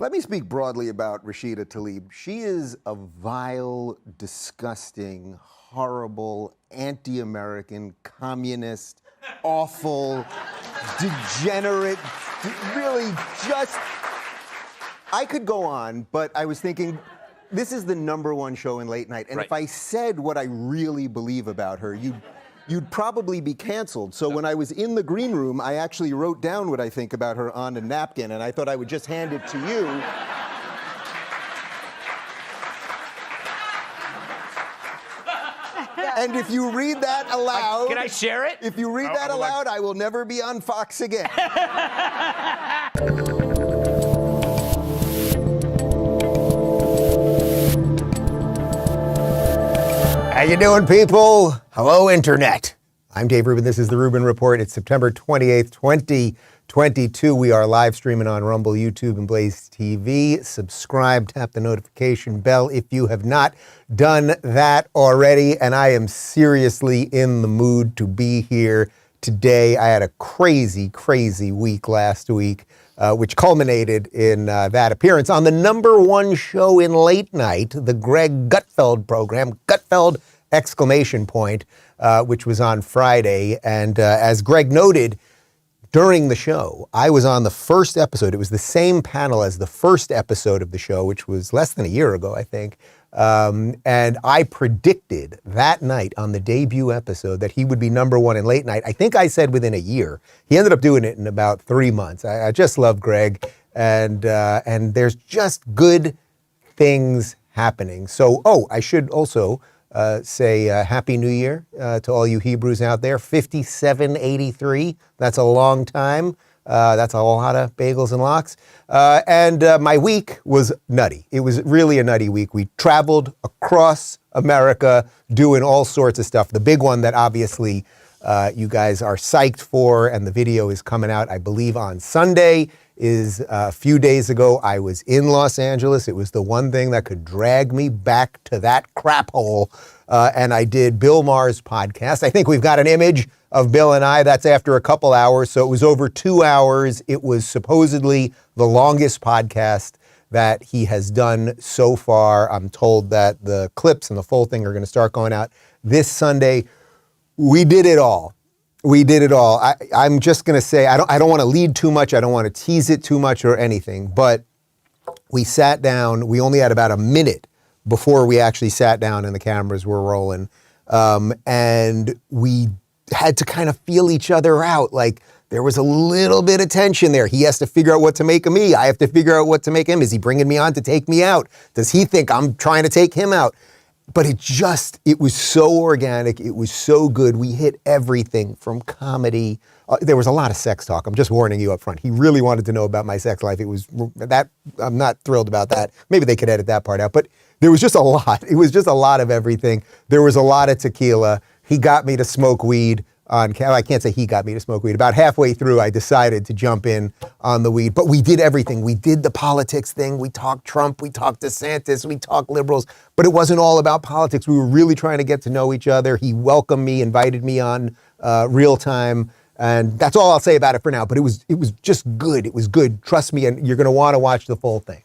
Let me speak broadly about Rashida Tlaib. She is a vile, disgusting, horrible, anti-American, communist, awful, degenerate, really just... I could go on, but I was thinking, this is the #1 show in late night, and if I said what I really believe about her, you'd probably be canceled. So when I was in the green room, I actually wrote down what I think about her on a napkin, and I thought I would just hand it to you. And if you read that aloud... Can I share it? If you read that aloud, I will never be on Fox again. How you doing, people? Hello, Internet. I'm Dave Rubin. This is the Rubin Report. It's September 28th, 2022. We are live streaming on Rumble, YouTube, and BlazeTV. Subscribe, tap the notification bell if you have not done that already. And I am seriously in the mood to be here today. I had a crazy, crazy week last week, which culminated in that appearance on the #1 show in late night, the Greg Gutfeld program, Gutfeld! Which was on Friday. And as Greg noted during the show, I was on the first episode. It was the same panel as the first episode of the show, which was less than a year ago, I think. And I predicted that night on the debut episode that he would be #1 in late night. I think I said within a year. He ended up doing it in about 3 months. I just love Greg, and there's just good things happening. So, I should also say Happy New Year to all you Hebrews out there. 5783, that's a long time. That's a lot of bagels and lox. And my week was nutty. It was really a nutty week. We traveled across America doing all sorts of stuff. The big one that obviously you guys are psyched for, and the video is coming out, I believe, on Sunday, is a few days ago. I was in Los Angeles. It was the one thing that could drag me back to that crap hole. And I did Bill Maher's podcast. I think we've got an image of Bill and I. That's after a couple hours. So it was over 2 hours. It was supposedly the longest podcast that he has done so far. I'm told that the clips and the full thing are going to start going out this Sunday. We did it all. We did it all. I'm just going to say, I don't want to lead too much. I don't want to tease it too much or anything, but we sat down. We only had about a minute before we actually sat down and the cameras were rolling. And we had to kind of feel each other out. Like there was a little bit of tension there. He has to figure out what to make of me. I have to figure out what to make him. Is he bringing me on to take me out? Does he think I'm trying to take him out? But it was so organic. It was so good. We hit everything from comedy. There was a lot of sex talk. I'm just warning you up front. He really wanted to know about my sex life. I'm not thrilled about that. Maybe they could edit that part out, but there was just a lot. It was just a lot of everything. There was a lot of tequila. He got me to smoke weed on camera. I can't say he got me to smoke weed. About halfway through, I decided to jump in on the weed. But we did everything. We did the politics thing. We talked Trump. We talked DeSantis. We talked liberals. But it wasn't all about politics. We were really trying to get to know each other. He welcomed me, invited me on real time. And that's all I'll say about it for now. But it was just good. It was good. Trust me, and you're going to want to watch the full thing.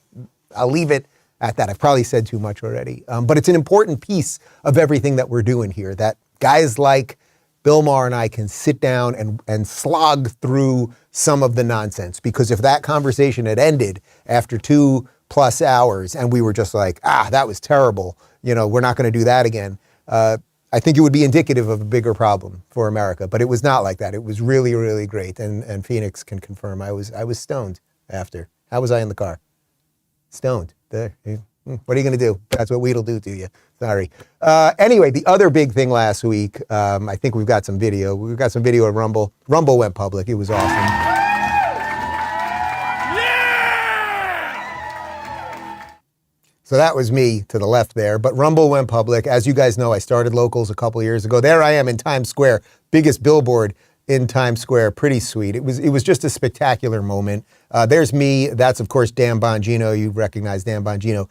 I'll leave it at that. I've probably said too much already. But it's an important piece of everything that we're doing here, that guys like Bill Maher and I can sit down and slog through some of the nonsense. Because if that conversation had ended after 2+ hours and we were just like, that was terrible, we're not going to do that again, I think it would be indicative of a bigger problem for America. But it was not like that. It was really, really great. And Phoenix can confirm I was stoned after. How was I in the car? Stoned. There. What are you going to do? That's what weed'll do to you. Sorry. Anyway, the other big thing last week, I think we've got some video. We've got some video of Rumble. Rumble went public. It was awesome. Yeah! So that was me to the left there. But Rumble went public. As you guys know, I started Locals a couple years ago. There I am in Times Square, biggest billboard in Times Square. Pretty sweet. It was just a spectacular moment. There's me. That's, of course, Dan Bongino. You recognize Dan Bongino.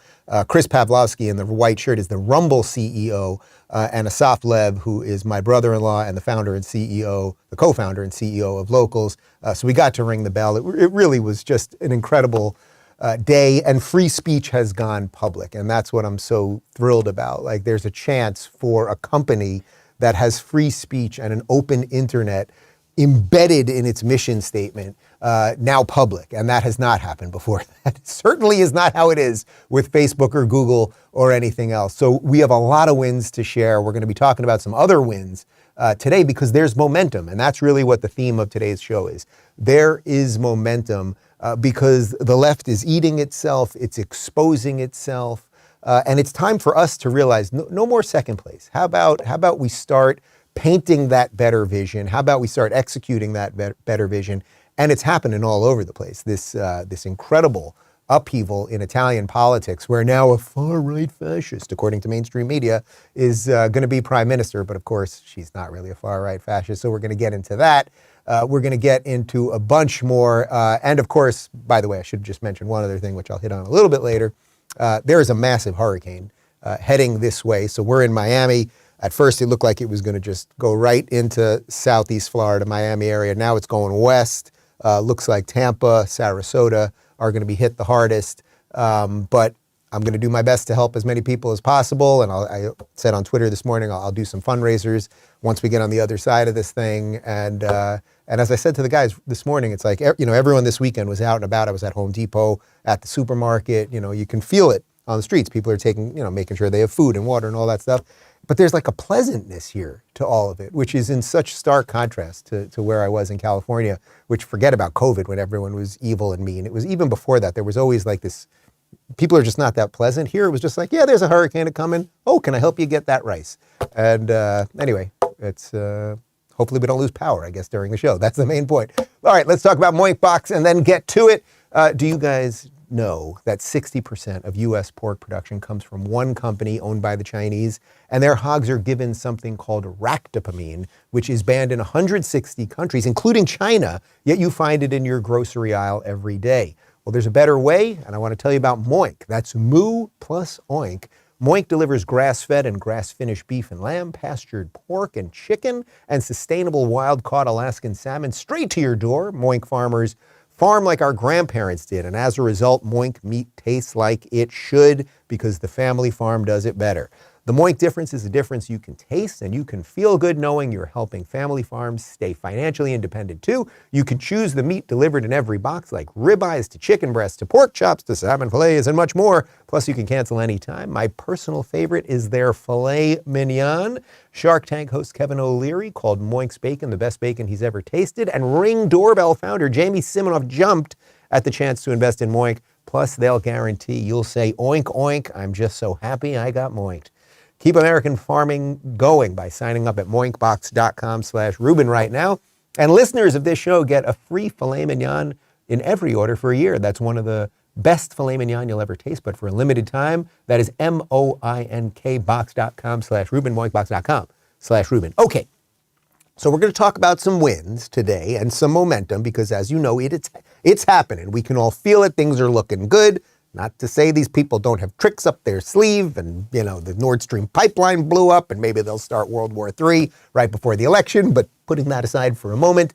Chris Pavlovsky in the white shirt is the Rumble CEO, and Asaf Lev, who is my brother-in-law and the founder and CEO, the co-founder and CEO of Locals. So we got to ring the bell. It really was just an incredible day, and free speech has gone public. And that's what I'm so thrilled about. Like, there's a chance for a company that has free speech and an open internet embedded in its mission statement, now public. And that has not happened before. That certainly is not how it is with Facebook or Google or anything else. So we have a lot of wins to share. We're going to be talking about some other wins today because there's momentum. And that's really what the theme of today's show is. There is momentum because the left is eating itself. It's exposing itself. And it's time for us to realize no more second place. How about we start painting that better vision? How about we start executing that better vision? And it's happening all over the place. This incredible upheaval in Italian politics, where now a far-right fascist, according to mainstream media, is going to be prime minister. But of course, she's not really a far-right fascist. So we're going to get into that. We're going to get into a bunch more. And of course, by the way, I should just mention one other thing, which I'll hit on a little bit later. There is a massive hurricane heading this way. So we're in Miami. At first, it looked like it was going to just go right into Southeast Florida, Miami area. Now it's going west. Looks like Tampa, Sarasota are going to be hit the hardest. But I'm going to do my best to help as many people as possible. And I said on Twitter this morning, I'll do some fundraisers once we get on the other side of this thing. And as I said to the guys this morning, it's like, everyone this weekend was out and about. I was at Home Depot, at the supermarket. You can feel it on the streets. People are taking, making sure they have food and water and all that stuff. But there's like a pleasantness here to all of it, which is in such stark contrast to where I was in California, which forget about COVID when everyone was evil and mean. It was even before that. There was always like this, people are just not that pleasant. Here it was just like, yeah, there's a hurricane coming. Oh, can I help you get that rice? And anyway, it's hopefully we don't lose power, I guess, during the show. That's the main point. All right, let's talk about Moink Box and then get to it. Do you guys know that 60% of U.S. pork production comes from one company owned by the Chinese, and their hogs are given something called ractopamine, which is banned in 160 countries, including China, yet you find it in your grocery aisle every day. Well, there's a better way, and I want to tell you about Moink. That's Moo plus Oink. Moink delivers grass-fed and grass-finished beef and lamb, pastured pork and chicken, and sustainable wild-caught Alaskan salmon straight to your door. Moink farmers farm like our grandparents did, and as a result, Moink meat tastes like it should because the family farm does it better. The Moink difference is a difference you can taste, and you can feel good knowing you're helping family farms stay financially independent too. You can choose the meat delivered in every box, like ribeyes to chicken breasts to pork chops to salmon fillets and much more. Plus, you can cancel anytime. My personal favorite is their filet mignon. Shark Tank host Kevin O'Leary called Moink's bacon the best bacon he's ever tasted, and Ring Doorbell founder Jamie Siminoff jumped at the chance to invest in Moink. Plus, they'll guarantee you'll say, oink, oink, I'm just so happy I got Moinked. Keep American farming going by signing up at moinkbox.com/Rubin right now. And listeners of this show get a free filet mignon in every order for a year. That's one of the best filet mignon you'll ever taste, but for a limited time, that is moinkbox.com/Rubin, moinkbox.com/Rubin. Okay, so we're going to talk about some wins today and some momentum because, as you know, it's happening. We can all feel it. Things are looking good. Not to say these people don't have tricks up their sleeve and, the Nord Stream pipeline blew up and maybe they'll start World War III right before the election. But putting that aside for a moment,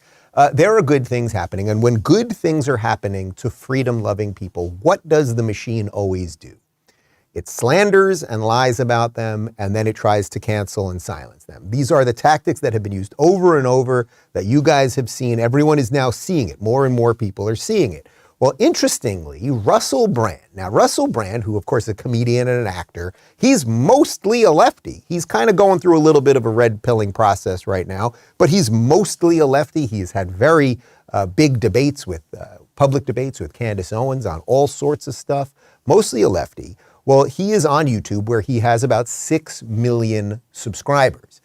there are good things happening. And when good things are happening to freedom-loving people, what does the machine always do? It slanders and lies about them, and then it tries to cancel and silence them. These are the tactics that have been used over and over that you guys have seen. Everyone is now seeing it. More and more people are seeing it. Well, interestingly, Russell Brand. Now, Russell Brand, who of course is a comedian and an actor, he's mostly a lefty. He's kind of going through a little bit of a red pilling process right now, but he's mostly a lefty. He's had very big debates public debates with Candace Owens on all sorts of stuff, mostly a lefty. Well, he is on YouTube where he has about 6 million subscribers.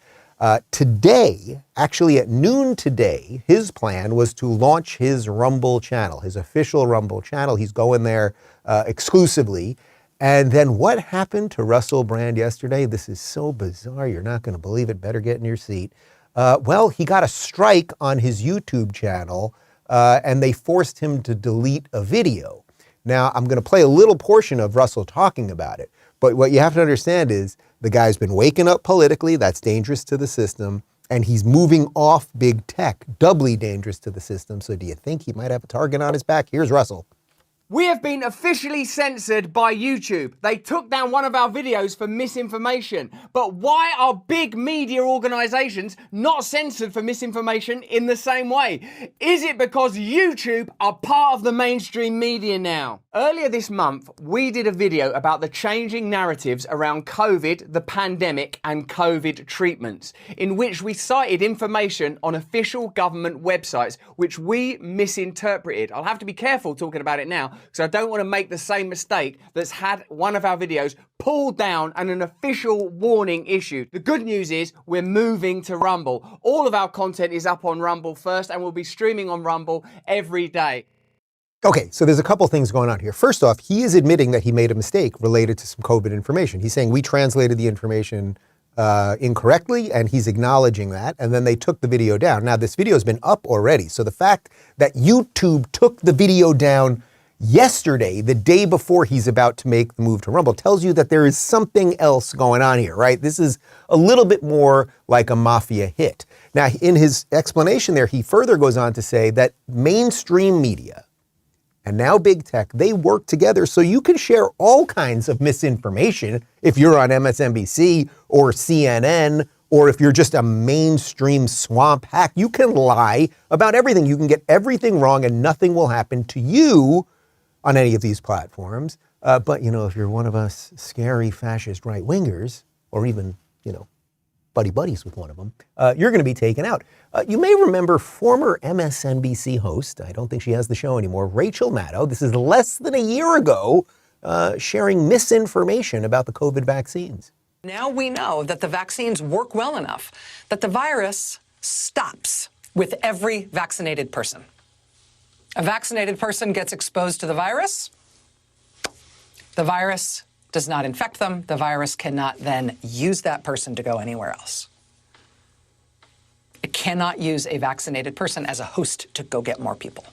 Today, actually at noon today, his plan was to launch his Rumble channel, his official Rumble channel. He's going there exclusively. And then what happened to Russell Brand yesterday? This is so bizarre. You're not going to believe it. Better get in your seat. Well, he got a strike on his YouTube channel, and they forced him to delete a video. Now, I'm going to play a little portion of Russell talking about it. But what you have to understand is the guy's been waking up politically. That's dangerous to the system. And he's moving off big tech, doubly dangerous to the system. So do you think he might have a target on his back? Here's Russell. We have been officially censored by YouTube. They took down one of our videos for misinformation. But why are big media organizations not censored for misinformation in the same way? Is it because YouTube are part of the mainstream media now? Earlier this month, we did a video about the changing narratives around COVID, the pandemic, and COVID treatments, in which we cited information on official government websites, which we misinterpreted. I'll have to be careful talking about it now, because I don't want to make the same mistake that's had one of our videos pulled down and an official warning issued. The good news is we're moving to Rumble. All of our content is up on Rumble first, and we'll be streaming on Rumble every day. Okay, so there's a couple things going on here. First off, he is admitting that he made a mistake related to some COVID information. He's saying we translated the information incorrectly, and he's acknowledging that, and then they took the video down. Now, this video has been up already, so the fact that YouTube took the video down yesterday, the day before he's about to make the move to Rumble, tells you that there is something else going on here, right? This is a little bit more like a mafia hit. Now, in his explanation there, he further goes on to say that mainstream media and now big tech, they work together so you can share all kinds of misinformation if you're on MSNBC or CNN, or if you're just a mainstream swamp hack. You can lie about everything. You can get everything wrong and nothing will happen to you on any of these platforms. But, you know, if you're one of us scary fascist right-wingers, or even, you know, buddies with one of them, you're going to be taken out. You may remember former MSNBC host, I don't think she has the show anymore, Rachel Maddow. This is less than a year ago, sharing misinformation about the COVID vaccines. Now we know that the vaccines work well enough that the virus stops with every vaccinated person. A vaccinated person gets exposed to the virus does not infect them. The virus cannot then use that person to go anywhere else. It cannot use a vaccinated person as a host to go get more people.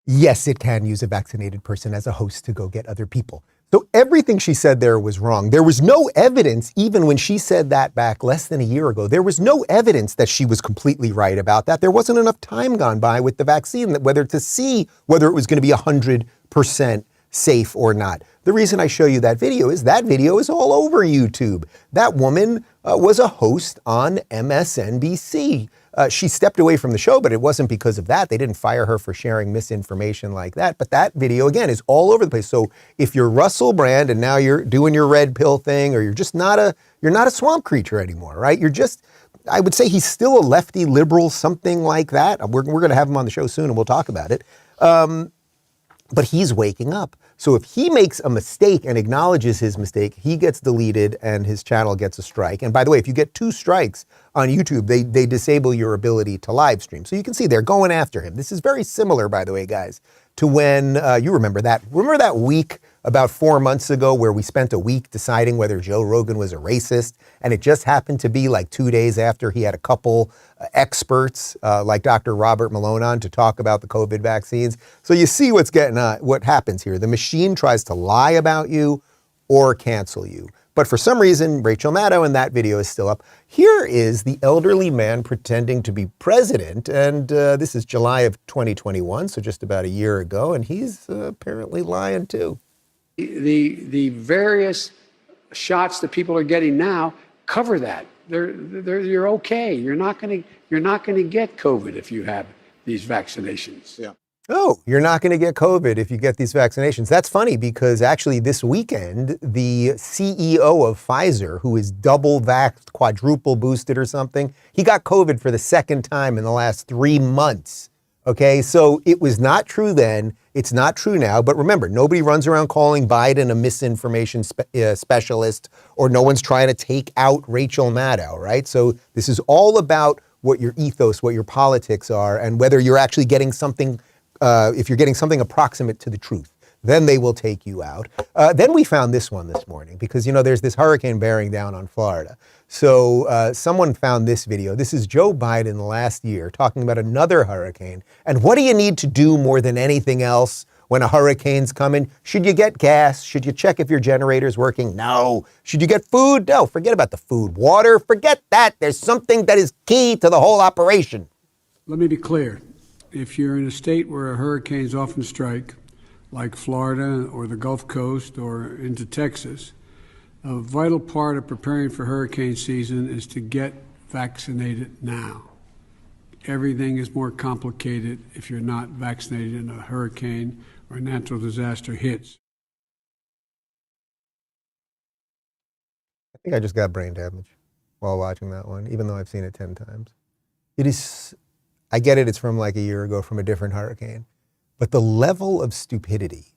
Yes, it can use a vaccinated person as a host to go get other people. So everything she said there was wrong. There was no evidence, even when she said that back less than a year ago, there was no evidence that she was completely right about that. There wasn't enough time gone by with the vaccine whether to see whether it was going to be 100% safe or not. The reason I show you that video is all over YouTube. That woman was a host on MSNBC. She stepped away from the show, but it wasn't because of that. They didn't fire her for sharing misinformation like that. But that video, again, is all over the place. So if you're Russell Brand and now you're doing your red pill thing, or you're just not a swamp creature anymore, right? You're just, I would say he's still a lefty liberal, something like that. We're going to have him on the show soon and we'll talk about it. But he's waking up. So if he makes a mistake and acknowledges his mistake, he gets deleted and his channel gets a strike. And by the way, if you get 2 strikes on YouTube, they disable your ability to live stream. So you can see they're going after him. This is very similar, by the way, guys, to when you remember that week about 4 months ago where we spent a week deciding whether Joe Rogan was a racist, and it just happened to be like 2 days after he had a couple experts like Dr. Robert Meloni on to talk about the COVID vaccines. So you see what happens here. The machine tries to lie about you or cancel you. But for some reason, Rachel Maddow in that video is still up. Here is the elderly man pretending to be president, and this is July of 2021, so just about a year ago, and he's apparently lying too. The various shots that people are getting now cover that. You're okay. You're not going to get COVID if you have these vaccinations. Yeah. Oh, you're not going to get COVID if you get these vaccinations. That's funny because actually this weekend, the CEO of Pfizer, who is double vaxxed, quadruple boosted or something, he got COVID for the second time in the last 3 months. Okay, so it was not true then. It's not true now. But remember, nobody runs around calling Biden a misinformation specialist, or no one's trying to take out Rachel Maddow, right? So this is all about what your ethos, what your politics are, and whether you're actually getting something, if you're getting something approximate to the truth. Then they will take you out. Then we found this one this morning because, you know, there's this hurricane bearing down on Florida. So someone found this video. This is Joe Biden last year talking about another hurricane. And what do you need to do more than anything else when a hurricane's coming? Should you get gas? Should you check if your generator's working? No. Should you get food? No, forget about the food. Water? Forget that. There's something that is key to the whole operation. Let me be clear. If you're in a state where hurricanes often strike, like Florida or the Gulf Coast or into Texas, a vital part of preparing for hurricane season is to get vaccinated now. Everything is more complicated if you're not vaccinated and a hurricane or a natural disaster hits. I think I just got brain damage while watching that one, even though I've seen it 10 times. It is, I get it, it's from like a year ago from a different hurricane, but the level of stupidity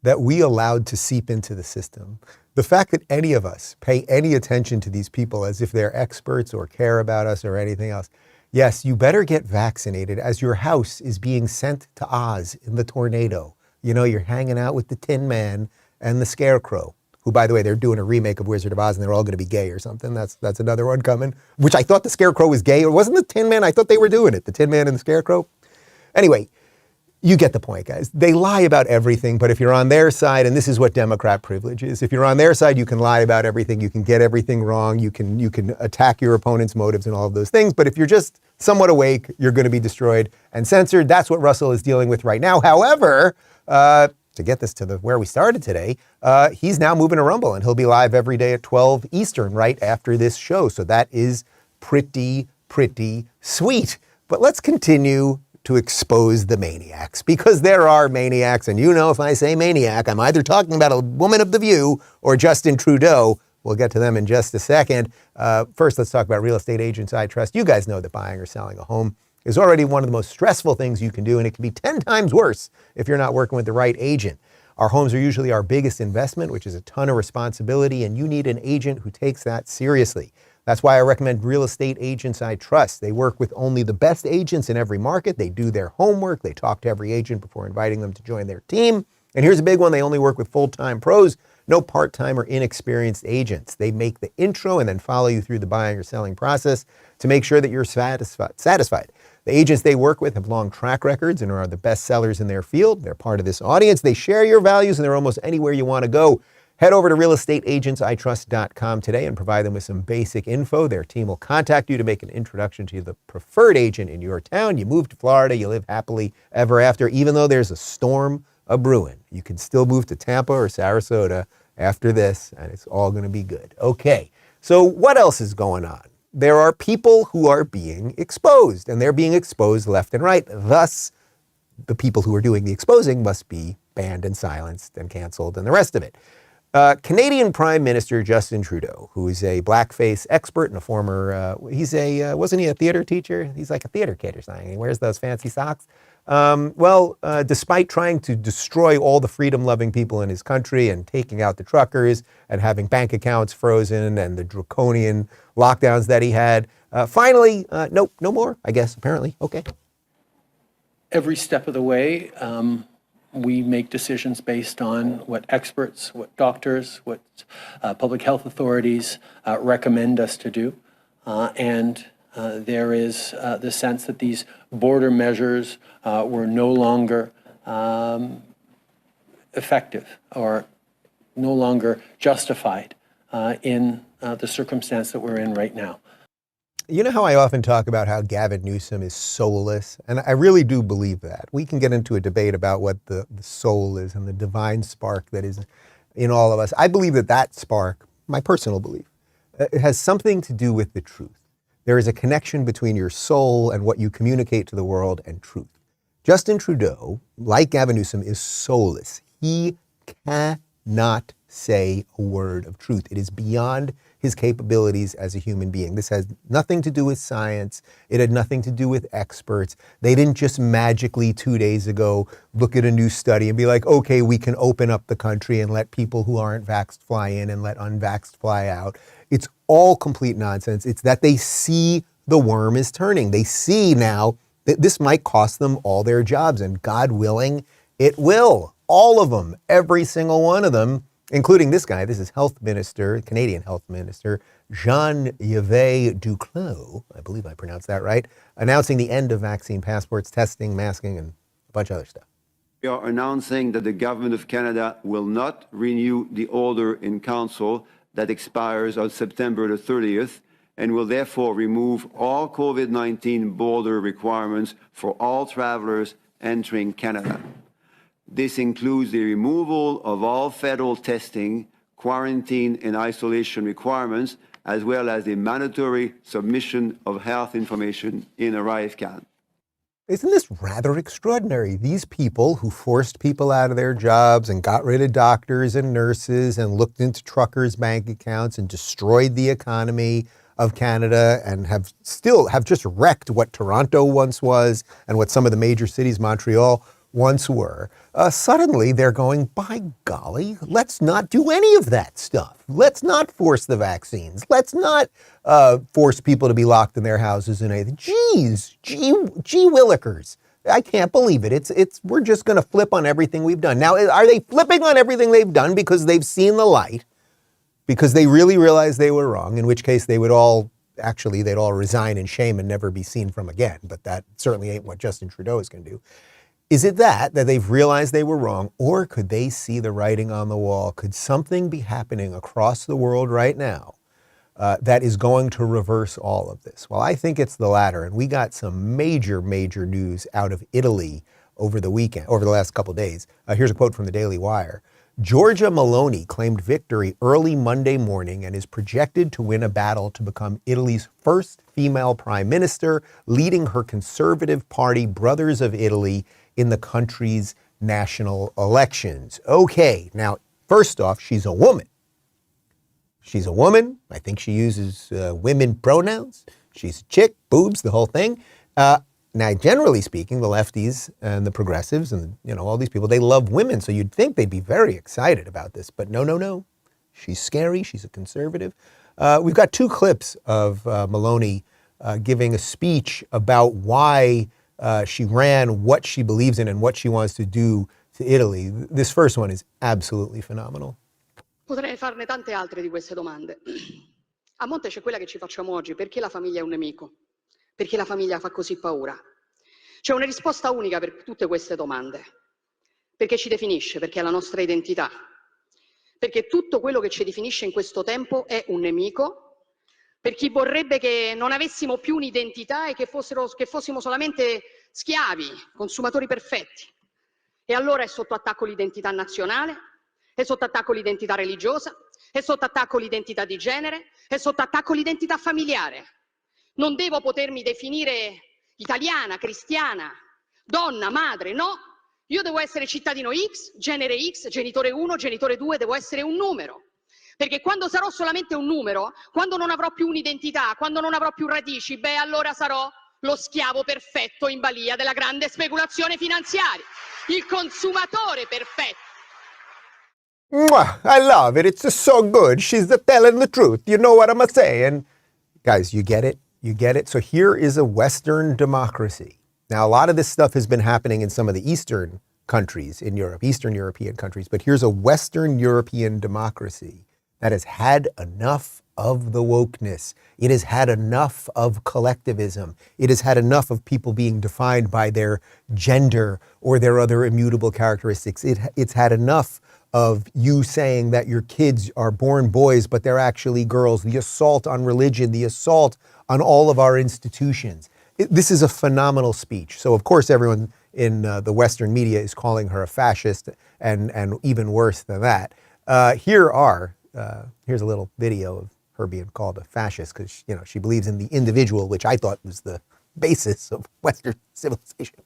that we allowed to seep into the system, the fact that any of us pay any attention to these people as if they're experts or care about us or anything else. Yes, you better get vaccinated as your house is being sent to Oz in the tornado. You know, you're hanging out with the Tin Man and the Scarecrow, who, by the way, they're doing a remake of Wizard of Oz and they're all going to be gay or something. That's another one coming, which I thought the Scarecrow was gay. Or wasn't the Tin Man? I thought they were doing it, the Tin Man and the Scarecrow. Anyway, you get the point, guys. They lie about everything, but if you're on their side, and this is what Democrat privilege is, if you're on their side, you can lie about everything, you can get everything wrong, you can attack your opponent's motives and all of those things, but if you're just somewhat awake, you're going to be destroyed and censored. That's what Russell is dealing with right now. However, to get this to where we started today, he's now moving to Rumble, and he'll be live every day at 12 Eastern right after this show. So that is pretty sweet. But let's continue to expose the maniacs, because there are maniacs. And you know, if I say maniac, I'm either talking about a woman of The View or Justin Trudeau. We'll get to them in just a second. First, let's talk about real estate agents I trust. You guys know that buying or selling a home is already one of the most stressful things you can do, and it can be 10 times worse if you're not working with the right agent. Our homes are usually our biggest investment, which is a ton of responsibility, and you need an agent who takes that seriously. That's why I recommend Real Estate Agents I Trust. They work with only the best agents in every market. They do their homework. They talk to every agent before inviting them to join their team. And here's a big one. They only work with full-time pros, no part-time or inexperienced agents. They make the intro and then follow you through the buying or selling process to make sure that you're satisfied. The agents they work with have long track records and are the best sellers in their field. They're part of this audience. They share your values, and they're almost anywhere you want to go. Head over to realestateagentsitrust.com today and provide them with some basic info. Their team will contact you to make an introduction to the preferred agent in your town. You move to Florida, you live happily ever after, even though there's a storm a-brewing. You can still move to Tampa or Sarasota after this, and it's all going to be good. Okay, so what else is going on? There are people who are being exposed, and they're being exposed left and right. Thus, the people who are doing the exposing must be banned and silenced and canceled and the rest of it. Canadian Prime Minister Justin Trudeau, who is a blackface expert and a former, wasn't he a theater teacher? He's like a theater kid or something. He wears those fancy socks. Despite trying to destroy all the freedom-loving people in his country and taking out the truckers and having bank accounts frozen and the draconian lockdowns that he had, finally, nope, no more, I guess, apparently. Okay. Every step of the way, we make decisions based on what experts, what doctors, what public health authorities recommend us to do. There is the sense that these border measures were no longer effective or no longer justified in the circumstance that we're in right now. You know how I often talk about how Gavin Newsom is soulless? And I really do believe that. We can get into a debate about what the soul is and the divine spark that is in all of us. I believe that spark, my personal belief, it has something to do with the truth. There is a connection between your soul and what you communicate to the world and truth. Justin Trudeau, like Gavin Newsom, is soulless. He cannot say a word of truth. It is beyond his capabilities as a human being. This has nothing to do with science. It had nothing to do with experts. They didn't just magically 2 days ago look at a new study and be like, okay, we can open up the country and let people who aren't vaxxed fly in and let unvaxxed fly out. It's all complete nonsense. It's that they see the worm is turning. They see now that this might cost them all their jobs, and God willing, it will. All of them, every single one of them, including this guy. This is Health Minister, Canadian Health Minister, Jean-Pierre Duclos, I believe I pronounced that right, announcing the end of vaccine passports, testing, masking, and a bunch of other stuff. We are announcing that the Government of Canada will not renew the order in Council that expires on September the 30th and will therefore remove all COVID-19 border requirements for all travelers entering Canada. This includes the removal of all federal testing, quarantine, and isolation requirements, as well as the mandatory submission of health information in ArriveCan. Isn't this rather extraordinary? These people who forced people out of their jobs and got rid of doctors and nurses and looked into truckers' bank accounts and destroyed the economy of Canada and have just wrecked what Toronto once was and what some of the major cities, Montreal, once were. Suddenly they're going, by golly, let's not do any of that stuff. Let's not force the vaccines. Let's not force people to be locked in their houses and anything. Gee willikers. I can't believe it. We're just going to flip on everything we've done. Now, are they flipping on everything they've done because they've seen the light? Because they really realized they were wrong, in which case they'd all resign in shame and never be seen from again. But that certainly ain't what Justin Trudeau is going to do. Is it that they've realized they were wrong, or could they see the writing on the wall? Could something be happening across the world right now that is going to reverse all of this? Well, I think it's the latter, and we got some major news out of Italy over the last couple of days. Here's a quote from the Daily Wire. Giorgia Meloni claimed victory early Monday morning and is projected to win a battle to become Italy's first female prime minister, leading her conservative party, Brothers of Italy, in the country's national elections. Okay, now, first off, she's a woman. She's a woman. I think she uses women pronouns. She's a chick, boobs, the whole thing. Now, generally speaking, the lefties and the progressives and, all these people, they love women. So you'd think they'd be very excited about this. But no. She's scary. She's a conservative. We've got two clips of Meloni giving a speech about why she ran, what she believes in, and what she wants to do to Italy. This first one is absolutely phenomenal. Potrei farne tante altre di queste domande. A monte c'è quella che ci facciamo oggi: perché la famiglia è un nemico? Perché la famiglia fa così paura? C'è una risposta unica per tutte queste domande. Perché ci definisce, perché è la nostra identità. Perché tutto quello che ci definisce in questo tempo è un nemico. Per chi vorrebbe che non avessimo più un'identità e che fossimo solamente schiavi, consumatori perfetti. E allora è sotto attacco l'identità nazionale, è sotto attacco l'identità religiosa, è sotto attacco l'identità di genere, è sotto attacco l'identità familiare. Non devo potermi definire italiana, cristiana, donna, madre, no. Io devo essere cittadino X, genere X, genitore 1, genitore 2, devo essere un numero. Perché quando sarò solamente un numero, quando non avrò più un'identità, quando non avrò più radici, allora sarò lo schiavo perfetto in balia della grande speculazione finanziaria, il consumatore perfetto. I love it. It's just so good. She's telling the truth. You know what I'm saying? Guys, you get it? You get it? So here is a Western democracy. Now, a lot of this stuff has been happening in some of the Eastern countries in Europe, Eastern European countries, but here's a Western European democracy that has had enough of the wokeness. It has had enough of collectivism. It has had enough of people being defined by their gender or their other immutable characteristics. It's had enough of you saying that your kids are born boys, but they're actually girls. The assault on religion, the assault on all of our institutions. This is a phenomenal speech. So, of course, everyone in the Western media is calling her a fascist and even worse than that. Here's a little video of her being called a fascist because, she believes in the individual, which I thought was the basis of Western civilization.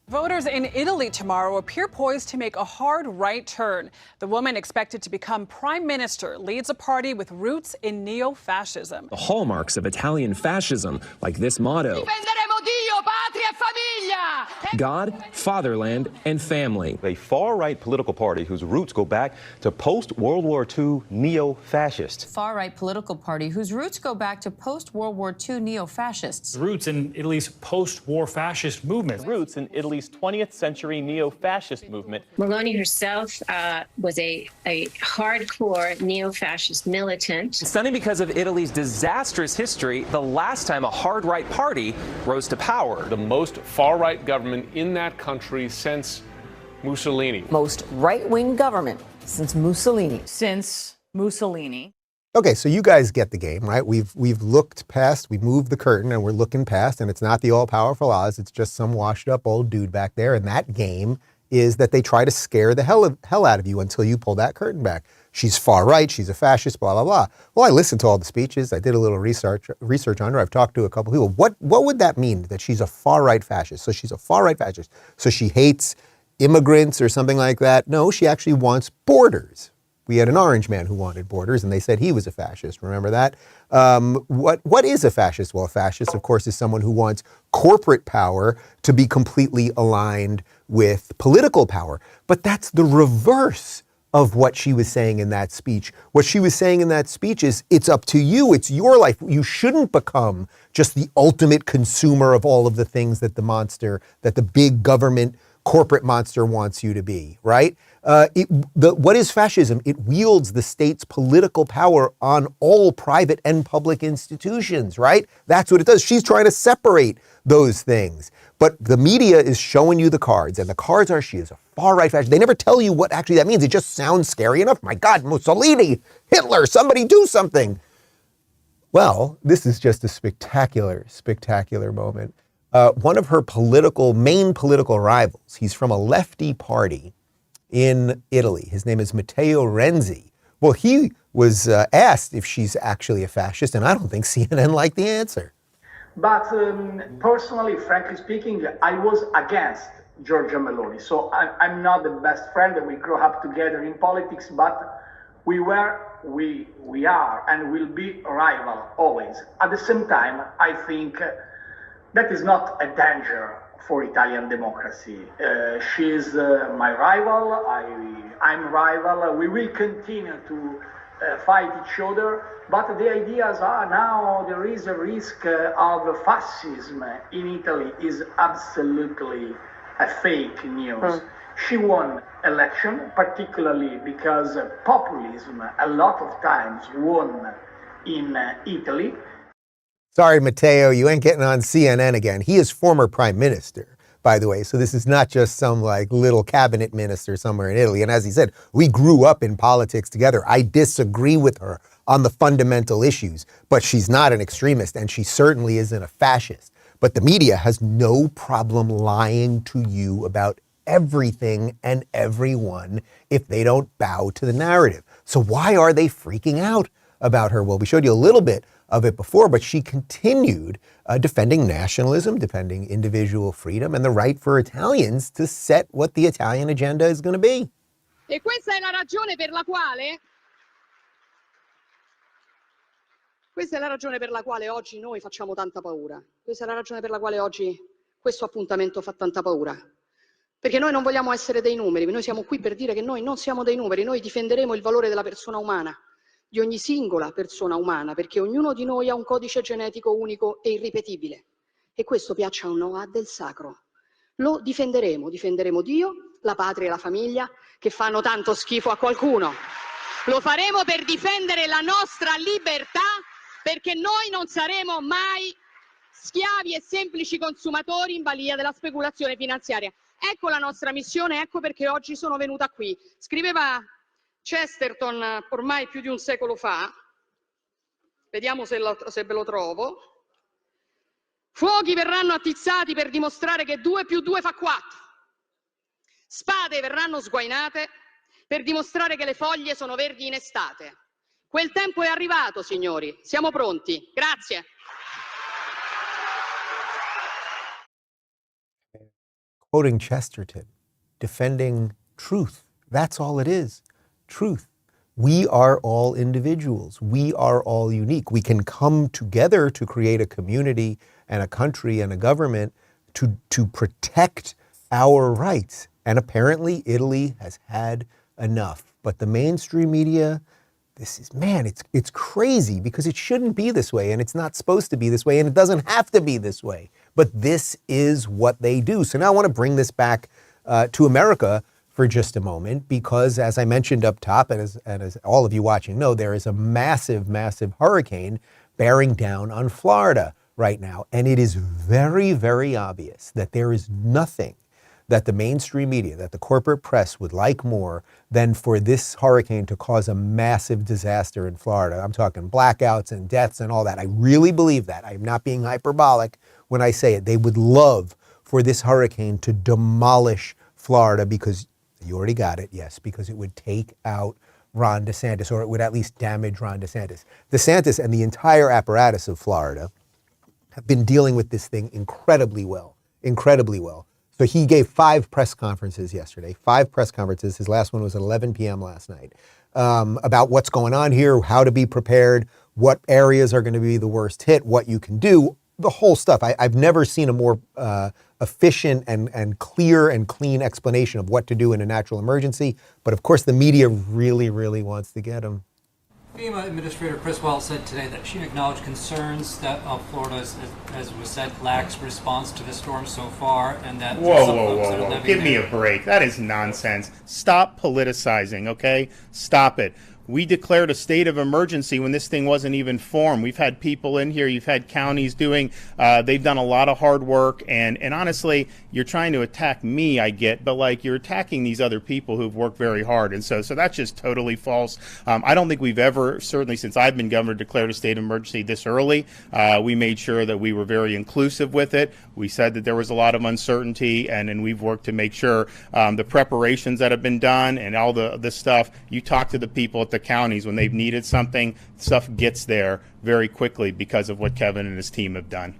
Voters in Italy tomorrow appear poised to make a hard right turn. The woman expected to become prime minister leads a party with roots in neo-fascism. The hallmarks of Italian fascism, like this motto: Difenderemo Dio, patria e famiglia. God, fatherland, and family. A far-right political party whose roots go back to post-World War II neo-fascists. Far-right political party whose roots go back to post-World War II neo-fascists. Roots in Italy's post-war fascist movement. Roots in Italy's 20th century neo-fascist movement. Meloni herself was a hardcore neo-fascist militant. Stunning because of Italy's disastrous history, the last time a hard-right party rose to power. The most far-right government in that country since Mussolini. Most right-wing government since Mussolini. Okay, so you guys get the game, right? We've looked past, we moved the curtain and we're looking past, and it's not the all-powerful Oz, it's just some washed-up old dude back there, and that game is that they try to scare the hell out of you until you pull that curtain back. She's far right, she's a fascist, blah, blah, blah. Well, I listened to all the speeches. I did a little research on her. I've talked to a couple people. What would that mean, that she's a far right fascist? So she's a far right fascist. So she hates immigrants or something like that? No, she actually wants borders. We had an orange man who wanted borders, and they said he was a fascist. Remember that? What is a fascist? Well, a fascist, of course, is someone who wants corporate power to be completely aligned with political power. But that's the reverse of what she was saying in that speech. What she was saying in that speech is, it's up to you. It's your life. You shouldn't become just the ultimate consumer of all of the things that the big government corporate monster wants you to be, right? What is fascism? It wields the state's political power on all private and public institutions, right? That's what it does. She's trying to separate those things. But the media is showing you the cards, and the cards are, she is a far-right fascist. They never tell you what actually that means. It just sounds scary enough. My God, Mussolini, Hitler, somebody do something. Well, this is just a spectacular, spectacular moment. One of her main political rivals, he's from a lefty party in Italy. His name is Matteo Renzi. Well, he was asked if she's actually a fascist, and I don't think CNN liked the answer. But personally, frankly speaking, I was against Giorgia Meloni. So I'm not the best friend, and we grew up together in politics, but we are, and will be rival always. At the same time, I think that is not a danger for Italian democracy. She's my rival, I'm rival. We will continue to fight each other, but the ideas are now there is a risk of fascism in Italy is absolutely a fake news. She won election, particularly because populism a lot of times won in Italy. Sorry, Matteo, you ain't getting on CNN again. He is former prime minister, by the way. So this is not just some like little cabinet minister somewhere in Italy. And as he said, we grew up in politics together. I disagree with her on the fundamental issues, but she's not an extremist, and she certainly isn't a fascist. But the media has no problem lying to you about everything and everyone if they don't bow to the narrative. So why are they freaking out about her? Well, we showed you a little bit of it before, but she continued defending nationalism, defending individual freedom, and the right for Italians to set what the Italian agenda is going to be. E questa è la ragione per la quale oggi noi facciamo tanta paura. Questa è la ragione per la quale oggi questo appuntamento fa tanta paura. Perché noi non vogliamo essere dei numeri, noi siamo qui per dire che noi non siamo dei numeri, noi difenderemo il valore della persona umana, di ogni singola persona umana, perché ognuno di noi ha un codice genetico unico e irripetibile. E questo, piaccia o no, ha del sacro. Lo difenderemo Dio, la patria e la famiglia, che fanno tanto schifo a qualcuno. Lo faremo per difendere la nostra libertà, perché noi non saremo mai schiavi e semplici consumatori in balia della speculazione finanziaria. Ecco la nostra missione, ecco perché oggi sono venuta qui. Scriveva Chesterton ormai più di un secolo fa, vediamo se ve lo trovo, fuochi verranno attizzati per dimostrare che 2 più 2 fa 4, spade verranno sguainate per dimostrare che le foglie sono verdi in estate. Quel tempo è arrivato, signori, siamo pronti. Grazie. Quoting Chesterton, defending truth, that's all it is. Truth. We are all individuals. We are all unique. We can come together to create a community and a country and a government to protect our rights. And apparently Italy has had enough. But the mainstream media, it's crazy because it shouldn't be this way, and it's not supposed to be this way, and it doesn't have to be this way. But this is what they do. So now I want to bring this back to America for just a moment, because as I mentioned up top, and as all of you watching know, there is a massive, massive hurricane bearing down on Florida right now. And it is very, very obvious that there is nothing that the mainstream media, that the corporate press would like more than for this hurricane to cause a massive disaster in Florida. I'm talking blackouts and deaths and all that. I really believe that. I'm not being hyperbolic when I say it. They would love for this hurricane to demolish Florida because you already got it, yes, because it would take out Ron DeSantis, or it would at least damage Ron DeSantis. DeSantis and the entire apparatus of Florida have been dealing with this thing incredibly well. So he gave 5 press conferences yesterday, 5 press conferences. His last one was at 11 p.m. last night, about what's going on here, how to be prepared, what areas are going to be the worst hit, what you can do, the whole stuff. I've never seen a more efficient and clear and clean explanation of what to do in a natural emergency. But of course, the media really, really wants to get him. FEMA Administrator Chris Wells said today that she acknowledged concerns that Florida, as was said, lacks response to the storm so far, and that Whoa. Give me a break. That is nonsense. Stop politicizing, okay? Stop it. We declared a state of emergency when this thing wasn't even formed. We've had people in here, you've had counties doing, they've done a lot of hard work, and honestly, you're trying to attack me, I get, but like you're attacking these other people who've worked very hard, and so that's just totally false. I don't think we've ever, certainly since I've been governor, declared a state of emergency this early. We made sure that we were very inclusive with it. We said that there was a lot of uncertainty, and we've worked to make sure the preparations that have been done and all the stuff, you talk to the people at the counties when they've needed something, stuff gets there very quickly because of what Kevin and his team have done.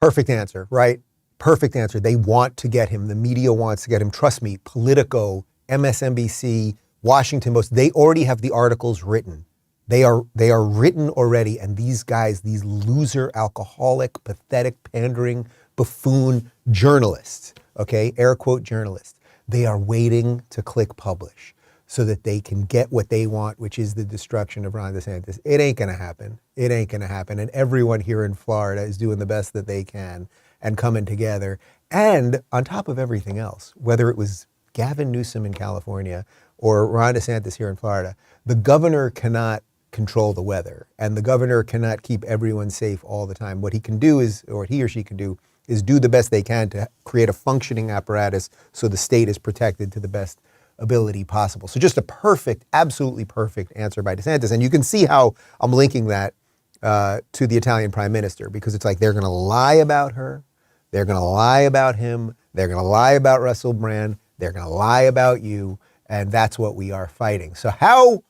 Perfect answer, right? Perfect answer. They want to get him. The media wants to get him. Trust me, Politico, MSNBC, Washington Post, they already have the articles written. They are written already. And these guys, these loser, alcoholic, pathetic, pandering, buffoon journalists, okay, air quote journalists, they are waiting to click publish so that they can get what they want, which is the destruction of Ron DeSantis. It ain't gonna happen. It ain't gonna happen. And everyone here in Florida is doing the best that they can and coming together. And on top of everything else, whether it was Gavin Newsom in California or Ron DeSantis here in Florida, the governor cannot control the weather, and the governor cannot keep everyone safe all the time. What he can do is, or he or she can do, is do the best they can to create a functioning apparatus so the state is protected to the best ability possible. So just a perfect, absolutely perfect answer by DeSantis. And you can see how I'm linking that to the Italian prime minister, because it's like they're going to lie about her, they're going to lie about him, they're going to lie about Russell Brand, they're going to lie about you, and that's what we are fighting. So how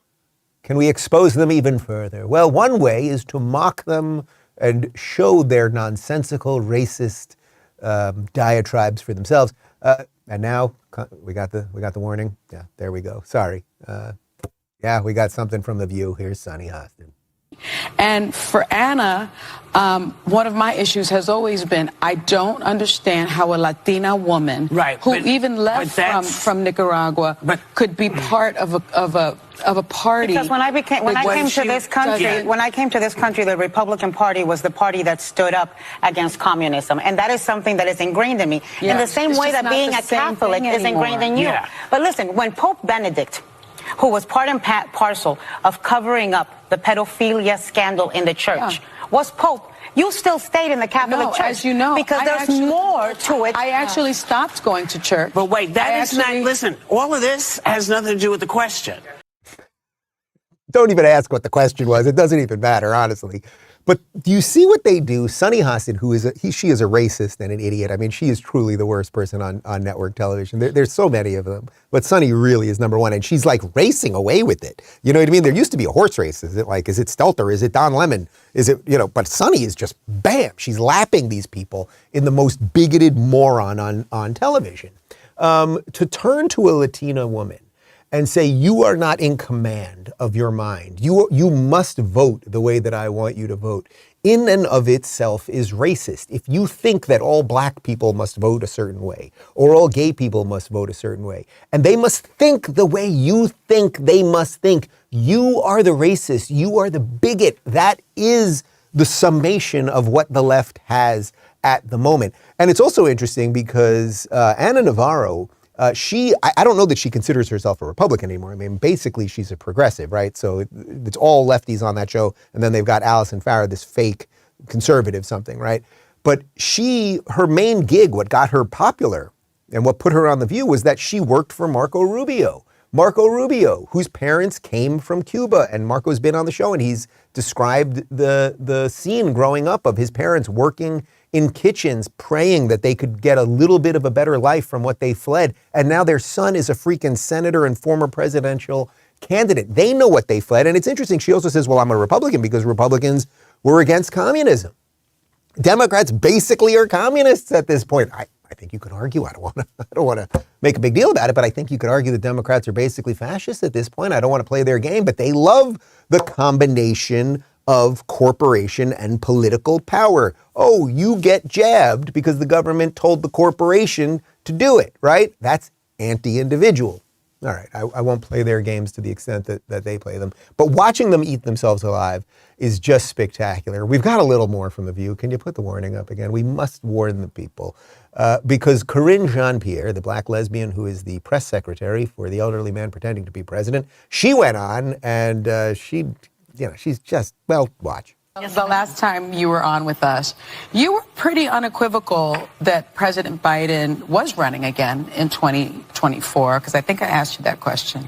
can we expose them even further? Well, one way is to mock them and show their nonsensical, racist diatribes for themselves. And now we got the warning. Yeah, there we go. Sorry. Yeah, we got something from The View. Here's Sonny Hostin. And for Anna, one of my issues has always been I don't understand how a Latina woman who even left from Nicaragua could be part of a party. Because when I came to this country, the Republican Party was the party that stood up against communism, and that is something that is ingrained in me. Yeah. In the same way that being a Catholic is ingrained in you. Yeah. But listen, when Pope Benedict, who was part and parcel of covering up the pedophilia scandal in the church, was Pope, you still stayed in the Catholic Church. As you know, because there's more to it. I actually stopped going to church. But wait, listen, all of this has nothing to do with the question. Don't even ask what the question was. It doesn't even matter, honestly. But do you see what they do? Sonny Hostin, she is a racist and an idiot. I mean, she is truly the worst person on network television. There's so many of them, but Sonny really is number one, and she's like racing away with it. You know what I mean? There used to be a horse race. Is it Stelter? Is it Don Lemon? Is it, but Sonny is just, bam, she's lapping these people in the most bigoted moron on television. To turn to a Latina woman and say, you are not in command of your mind. You must vote the way that I want you to vote, in and of itself is racist. If you think that all black people must vote a certain way, or all gay people must vote a certain way, and they must think the way you think they must think, you are the racist, you are the bigot. That is the summation of what the left has at the moment. And it's also interesting because Ana Navarro, I don't know that she considers herself a Republican anymore. I mean, basically she's a progressive, right? So it's all lefties on that show. And then they've got Allison Farah, this fake conservative something, right? But her main gig, what got her popular and what put her on The View, was that she worked for Marco Rubio. Marco Rubio, whose parents came from Cuba. And Marco's been on the show and he's described the scene growing up of his parents working in kitchens praying that they could get a little bit of a better life from what they fled. And now their son is a freaking senator and former presidential candidate. They know what they fled. And it's interesting. She also says, well, I'm a Republican because Republicans were against communism. Democrats basically are communists at this point. I think you could argue, I don't want to make a big deal about it, but I think you could argue that Democrats are basically fascists at this point. I don't want to play their game, but they love the combination of corporation and political power. Oh, you get jabbed because the government told the corporation to do it, right? That's anti-individual. All right, I won't play their games to the extent that they play them. But watching them eat themselves alive is just spectacular. We've got a little more from The View. Can you put the warning up again? We must warn the people. Because Corinne Jean-Pierre, the black lesbian who is the press secretary for the elderly man pretending to be president, she went on and she's just, well, watch. The last time you were on with us, you were pretty unequivocal that President Biden was running again in 2024, because I think I asked you that question.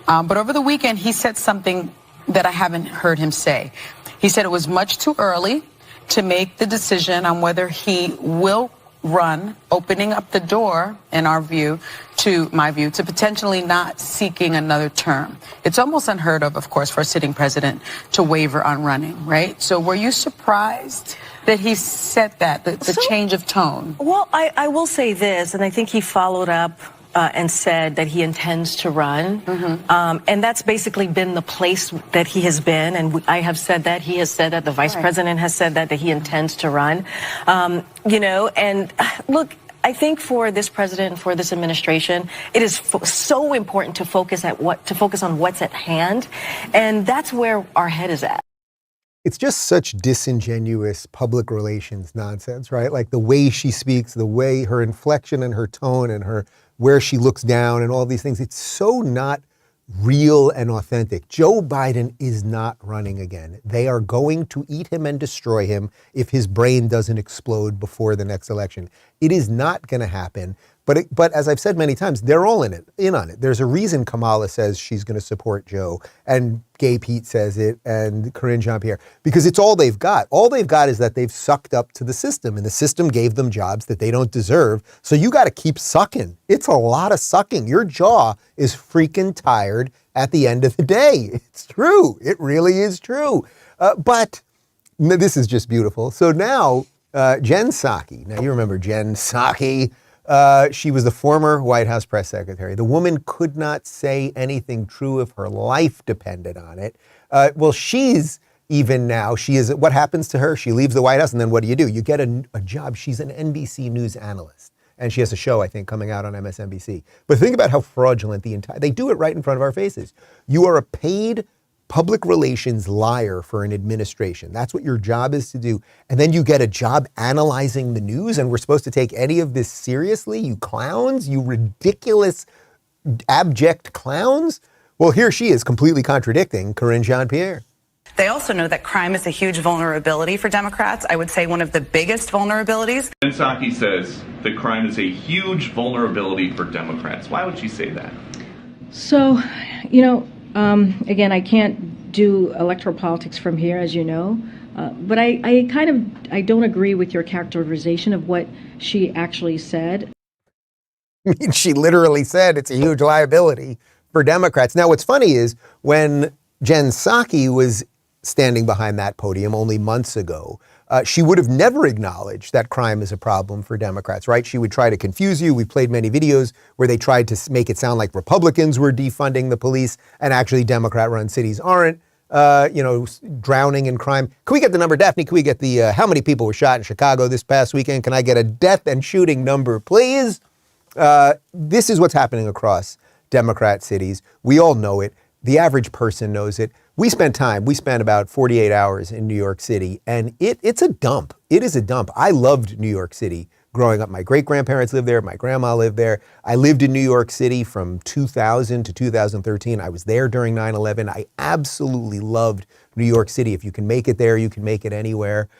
But over the weekend, he said something that I haven't heard him say. He said it was much too early to make the decision on whether he will run, opening up the door, in my view, to potentially not seeking another term. It's almost unheard of course, for a sitting president to waver on running, right? So were you surprised that he said that, the change of tone? Well, I will say this, and I think he followed up and said that he intends to run. And that's basically been the place that he has been. And I have said that. He has said that. The vice president has said that he intends to run. And look, I think for this president, for this administration, it is so important to focus on what's at hand. And that's where our head is at. It's just such disingenuous public relations nonsense, right? Like the way she speaks, the way her inflection and her tone and where she looks down and all these things. It's so not real and authentic. Joe Biden is not running again. They are going to eat him and destroy him if his brain doesn't explode before the next election. It is not going to happen. But as I've said many times, they're all in on it. There's a reason Kamala says she's going to support Joe, and Gay Pete says it, and Corinne Jean-Pierre, because it's all they've got. All they've got is that they've sucked up to the system, and the system gave them jobs that they don't deserve. So you got to keep sucking. It's a lot of sucking. Your jaw is freaking tired at the end of the day. It's true. It really is true. But this is just beautiful. So now Jen Psaki. Now you remember Jen Psaki. She was the former White House press secretary. The woman could not say anything true if her life depended on it. Well, she's even now, what happens to her? She leaves the White House, and then what do? You get a job. She's an NBC News analyst. And she has a show, I think, coming out on MSNBC. But think about how fraudulent they do it right in front of our faces. You are a paid public relations liar for an administration. That's what your job is to do. And then you get a job analyzing the news, and we're supposed to take any of this seriously? You clowns, you ridiculous, abject clowns. Well, here she is completely contradicting Corinne Jean-Pierre. They also know that crime is a huge vulnerability for Democrats. I would say one of the biggest vulnerabilities. Jen Psaki says that crime is a huge vulnerability for Democrats. Why would she say that? So, again, I can't do electoral politics from here, as you know, but I don't agree with your characterization of what she actually said. I mean, she literally said it's a huge liability for Democrats. Now, what's funny is when Jen Psaki was standing behind that podium only months ago, she would have never acknowledged that crime is a problem for Democrats, right? She would try to confuse you. We've played many videos where they tried to make it sound like Republicans were defunding the police, and actually Democrat-run cities aren't, drowning in crime. Can we get the number, Daphne? Can we get the how many people were shot in Chicago this past weekend? Can I get a death and shooting number, please? This is what's happening across Democrat cities. We all know it. The average person knows it. We spent about 48 hours in New York City, and it's a dump. It is a dump. I loved New York City growing up. My great-grandparents lived there. My grandma lived there. I lived in New York City from 2000 to 2013. I was there during 9/11. I absolutely loved New York City. If you can make it there, you can make it anywhere.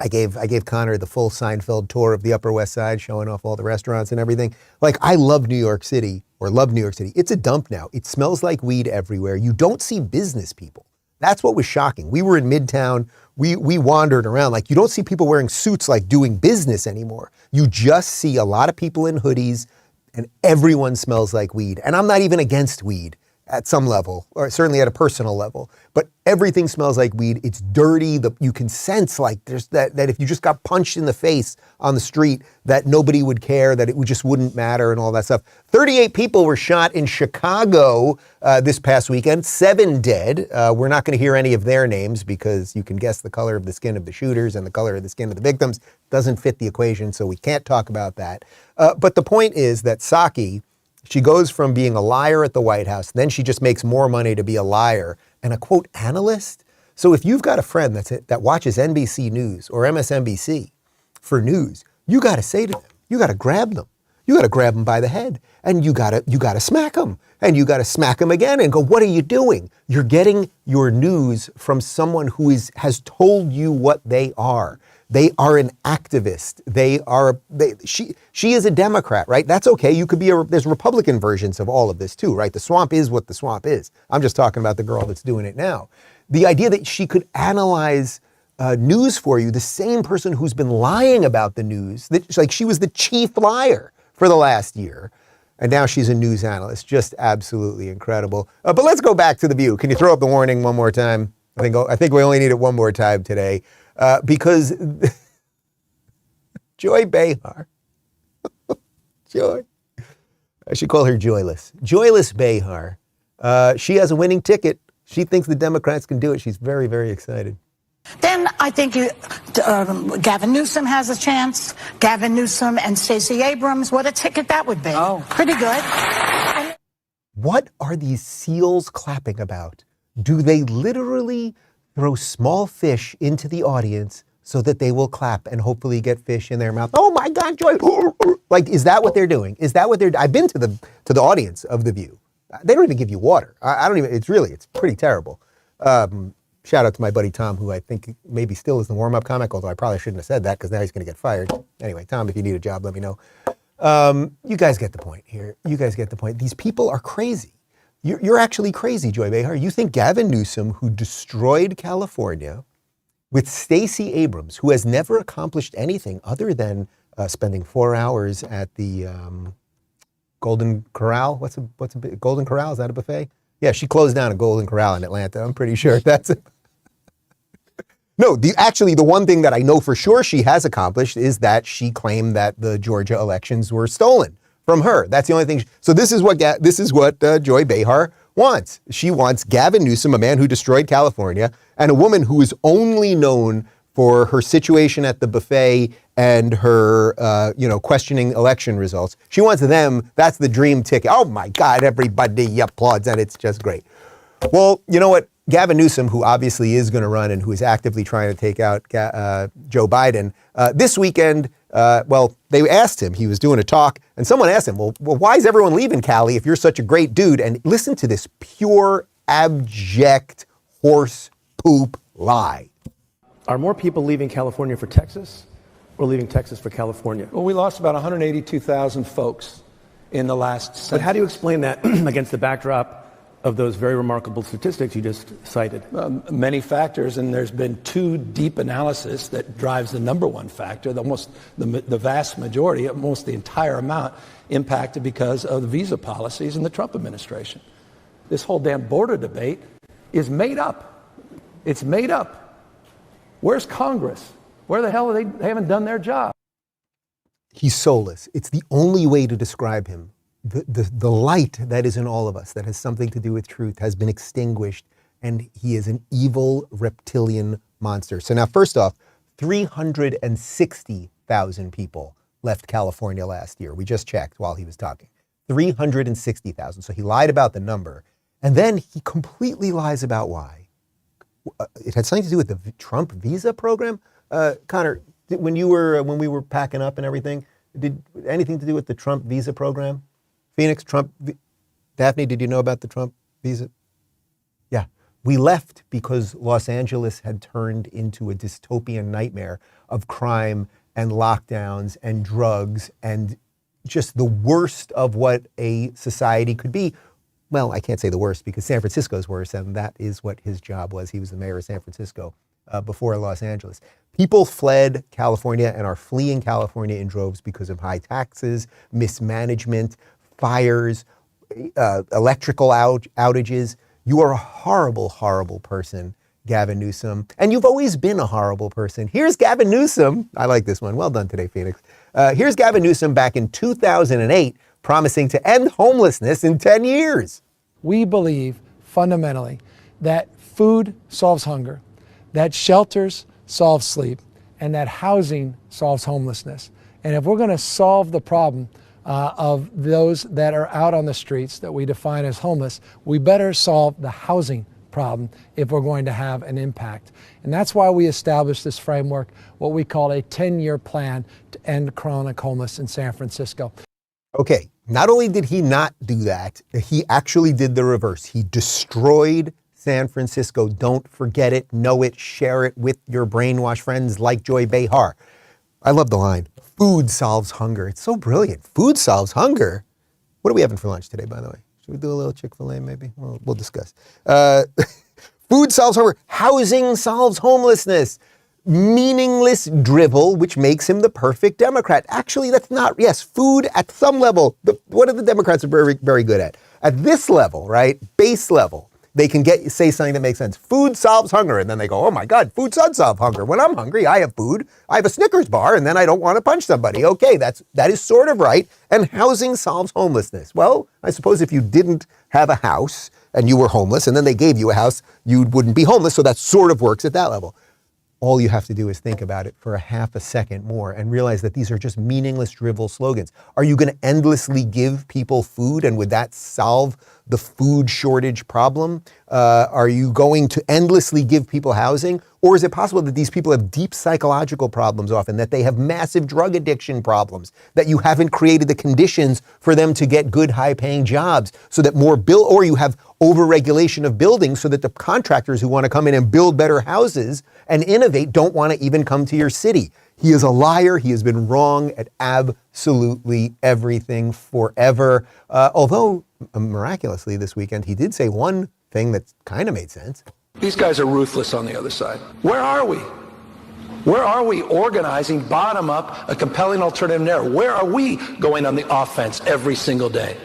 I gave Connor the full Seinfeld tour of the Upper West Side, showing off all the restaurants and everything. Like, I love New York City. It's a dump now. It smells like weed everywhere. You don't see business people. That's what was shocking. We were in Midtown. We wandered around. Like, you don't see people wearing suits like doing business anymore. You just see a lot of people in hoodies, and everyone smells like weed. And I'm not even against weed at some level, or certainly at a personal level, but everything smells like weed. It's dirty. You can sense like there's that if you just got punched in the face on the street, that nobody would care, that it just wouldn't matter and all that stuff. 38 people were shot in Chicago this past weekend, 7 dead. We're not going to hear any of their names because you can guess the color of the skin of the shooters and the color of the skin of the victims. Doesn't fit the equation, so we can't talk about that. But the point is that Psaki, she goes from being a liar at the White House, then she just makes more money to be a liar and a, quote, analyst. So if you've got a friend that watches NBC News or MSNBC for news, you got to say to them, you got to grab them. You got to grab them by the head, and you got to smack them, and you got to smack them again and go, what are you doing? You're getting your news from someone who has told you what they are. They are an activist. She is a Democrat, right? That's okay. You could be there's Republican versions of all of this too, right? The swamp is what the swamp is. I'm just talking about the girl that's doing it now. The idea that she could analyze news for you, the same person who's been lying about the news, like she was the chief liar for the last year, and now she's a news analyst. Just absolutely incredible. But let's go back to The View. Can you throw up the warning one more time? I think we only need it one more time today. Because Joy Behar, Joy, I should call her Joyless. Joyless Behar, she has a winning ticket. She thinks the Democrats can do it. She's very, very excited. Then I think Gavin Newsom has a chance. Gavin Newsom and Stacey Abrams, what a ticket that would be. Oh. Pretty good. What are these seals clapping about? Do they literally throw small fish into the audience so that they will clap and hopefully get fish in their mouth? Oh my God, Joy! Like, is that what they're doing? Is that what they're? I've been to the audience of The View. They don't even give you water. I don't even. It's pretty terrible. Shout out to my buddy Tom, who I think maybe still is the warm-up comic, although I probably shouldn't have said that because now he's going to get fired. Anyway, Tom, if you need a job, let me know. You guys get the point here. You guys get the point. These people are crazy. You're actually crazy, Joy Behar. You think Gavin Newsom, who destroyed California, with Stacey Abrams, who has never accomplished anything other than spending 4 hours at the Golden Corral. What's a Golden Corral? Is that a buffet? Yeah, she closed down a Golden Corral in Atlanta. I'm pretty sure that's it. No, the one thing that I know for sure she has accomplished is that she claimed that the Georgia elections were stolen from her. That's the only thing. So this is what Joy Behar wants. She wants Gavin Newsom, a man who destroyed California, and a woman who is only known for her situation at the buffet and her, questioning election results. She wants them. That's the dream ticket. Oh my God, everybody applauds, and it's just great. Well, you know what? Gavin Newsom, who obviously is going to run and who is actively trying to take out Joe Biden, this weekend, they asked him, he was doing a talk, and someone asked him, well, why is everyone leaving Cali if you're such a great dude? And listen to this pure, abject, horse poop lie. Are more people leaving California for Texas or leaving Texas for California? Well, we lost about 182,000 folks in the last census. But how do you explain that against the backdrop of those very remarkable statistics you just cited? Many factors, and there's been 2 deep analysis that drives the number one factor. The vast majority, almost the entire amount, impacted because of the visa policies in the Trump administration. This whole damn border debate is made up. It's made up. Where's Congress? Where the hell are they? They haven't done their job. He's soulless. It's the only way to describe him. The light that is in all of us, that has something to do with truth, has been extinguished, and he is an evil reptilian monster. So now, first off, 360,000 people left California last year. We just checked while he was talking. 360,000. So he lied about the number, and then he completely lies about why. It had something to do with the Trump visa program. Connor, when we were packing up and everything, did anything to do with the Trump visa program? Phoenix, Trump, Daphne, did you know about the Trump visa? Yeah. We left because Los Angeles had turned into a dystopian nightmare of crime and lockdowns and drugs and just the worst of what a society could be. well, I can't say the worst because San Francisco's worse, and that is what his job was. He was the mayor of San Francisco before Los Angeles. People fled California and are fleeing California in droves because of high taxes, mismanagement, fires, electrical outages. You are a horrible, horrible person, Gavin Newsom. And you've always been a horrible person. Here's Gavin Newsom. I like this one. Well done today, Phoenix. Here's Gavin Newsom back in 2008 promising to end homelessness in 10 years. We believe fundamentally that food solves hunger, that shelters solve sleep, and that housing solves homelessness. And if we're going to solve the problem of those that are out on the streets that we define as homeless, we better solve the housing problem if we're going to have an impact. And that's why we established this framework, what we call a 10-year plan to end chronic homelessness in San Francisco. Okay, not only did he not do that, he actually did the reverse. He destroyed San Francisco. Don't forget it, know it, share it with your brainwashed friends like Joy Behar. I love the line, food solves hunger. It's so brilliant. Food solves hunger. What are we having for lunch today, by the way? Should we do a little Chick-fil-A maybe? We'll discuss. Food solves hunger. Housing solves homelessness. Meaningless drivel, which makes him the perfect Democrat. Actually, that's not, yes, food at some level. What are the Democrats are very, very good at? At this level, right, base level, they can say something that makes sense. Food solves hunger. And then they go, oh my God, food does solve hunger. When I'm hungry, I have food. I have a Snickers bar and then I don't want to punch somebody. Okay, that is sort of right. And housing solves homelessness. Well, I suppose if you didn't have a house and you were homeless and then they gave you a house, you wouldn't be homeless. So that sort of works at that level. All you have to do is think about it for a half a second more and realize that these are just meaningless drivel slogans. Are you going to endlessly give people food and would that solve the food shortage problem? Are you going to endlessly give people housing? Or is it possible that these people have deep psychological problems often, that they have massive drug addiction problems, that you haven't created the conditions for them to get good high-paying jobs so that or you have overregulation of buildings so that the contractors who want to come in and build better houses and innovate don't want to even come to your city. He is a liar. He has been wrong at absolutely everything forever. Although, miraculously this weekend, he did say one thing that kind of made sense. These guys are ruthless on the other side. Where are we? Where are we organizing bottom up a compelling alternative narrative? Where are we going on the offense every single day?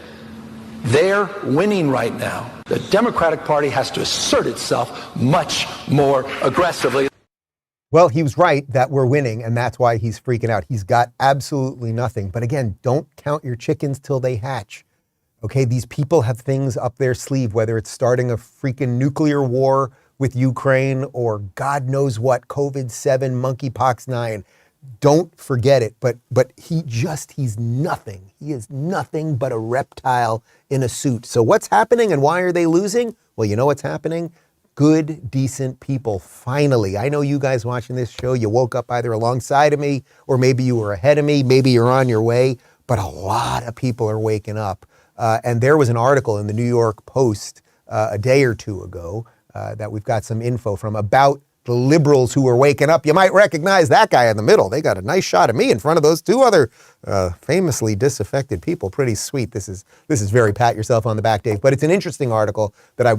They're winning right now. The Democratic Party has to assert itself much more aggressively. Well, he was right that we're winning, and that's why he's freaking out. He's got absolutely nothing. But again, don't count your chickens till they hatch. Okay, these people have things up their sleeve, whether it's starting a freaking nuclear war with Ukraine or God knows what, COVID-7, monkeypox 9. Don't forget it. But he's nothing. He is nothing but a reptile in a suit. So what's happening and why are they losing? Well, you know what's happening? Good, decent people, finally. I know you guys watching this show, you woke up either alongside of me or maybe you were ahead of me, maybe you're on your way, but a lot of people are waking up. And there was an article in the New York Post a day or two ago that we've got some info from about the liberals who are waking up. You might recognize that guy in the middle. They got a nice shot of me in front of those two other famously disaffected people. Pretty sweet. This is very pat yourself on the back, Dave. But it's an interesting article that I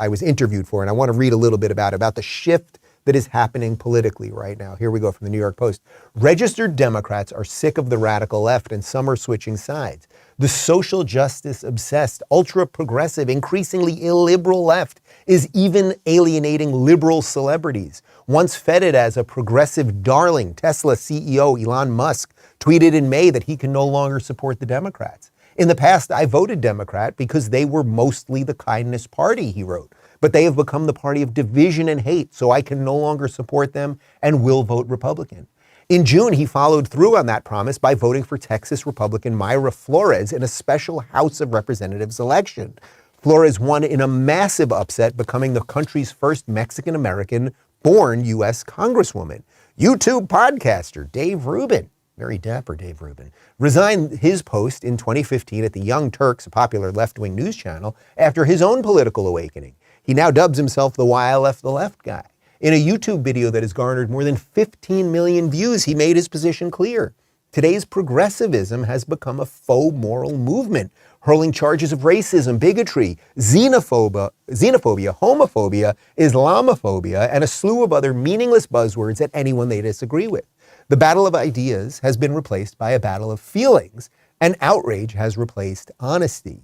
was interviewed for, and I want to read a little bit about the shift that is happening politically right now. Here we go from the New York Post. Registered Democrats are sick of the radical left and some are switching sides. The social justice obsessed, ultra progressive, increasingly illiberal left is even alienating liberal celebrities. Once feted as a progressive darling, Tesla CEO Elon Musk tweeted in May that he can no longer support the Democrats. In the past, I voted Democrat because they were mostly the kindness party, he wrote. But they have become the party of division and hate, so I can no longer support them and will vote Republican. In June, he followed through on that promise by voting for Texas Republican Mayra Flores in a special House of Representatives election. Flores won in a massive upset, becoming the country's first Mexican-American-born U.S. Congresswoman. YouTube podcaster Dave Rubin, very dapper Dave Rubin, resigned his post in 2015 at the Young Turks, a popular left-wing news channel, after his own political awakening. He now dubs himself the Why I Left the Left guy. In a YouTube video that has garnered more than 15 million views, he made his position clear. Today's progressivism has become a faux moral movement, hurling charges of racism, bigotry, xenophobia, homophobia, Islamophobia, and a slew of other meaningless buzzwords at anyone they disagree with. The battle of ideas has been replaced by a battle of feelings, and outrage has replaced honesty.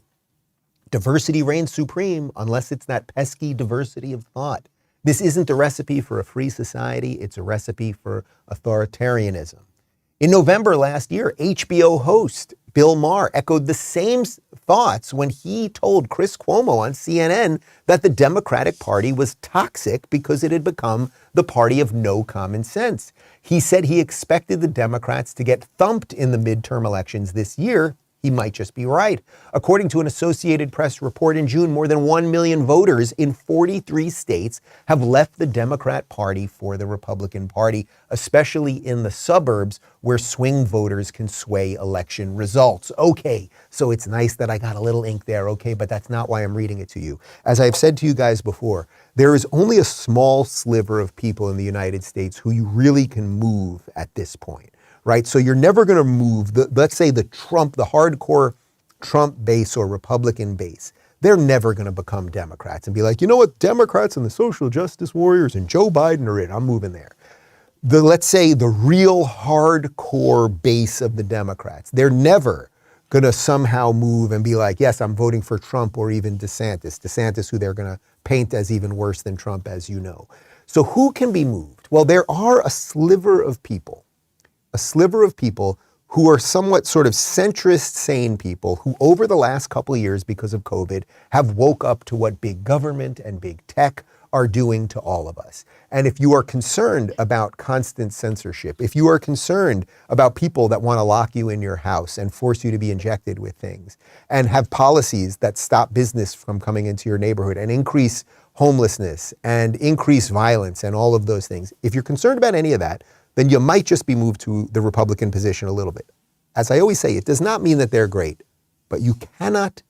Diversity reigns supreme unless it's that pesky diversity of thought. This isn't a recipe for a free society, it's a recipe for authoritarianism. In November last year, HBO host Bill Maher echoed the same thoughts when he told Chris Cuomo on CNN that the Democratic Party was toxic because it had become the party of no common sense. He said he expected the Democrats to get thumped in the midterm elections this year. He might just be right. According to an Associated Press report in June, more than 1 million voters in 43 states have left the Democrat Party for the Republican Party, especially in the suburbs where swing voters can sway election results. Okay, so it's nice that I got a little ink there, okay, but that's not why I'm reading it to you. As I've said to you guys before, there is only a small sliver of people in the United States who you really can move at this point. Right? So you're never going to move, let's say the hardcore Trump base or Republican base. They're never going to become Democrats and be like, you know what, Democrats and the social justice warriors and Joe Biden are in. I'm moving there. Let's say the real hardcore base of the Democrats, they're never going to somehow move and be like, yes, I'm voting for Trump or even DeSantis, who they're going to paint as even worse than Trump, as you know. So who can be moved? Well, there are a sliver of people who are somewhat sort of centrist, sane people who over the last couple of years because of COVID have woke up to what big government and big tech are doing to all of us. And if you are concerned about constant censorship, if you are concerned about people that want to lock you in your house and force you to be injected with things and have policies that stop business from coming into your neighborhood and increase homelessness and increase violence and all of those things, if you're concerned about any of that, then you might just be moved to the Republican position a little bit. As I always say, it does not mean that they're great, but you cannot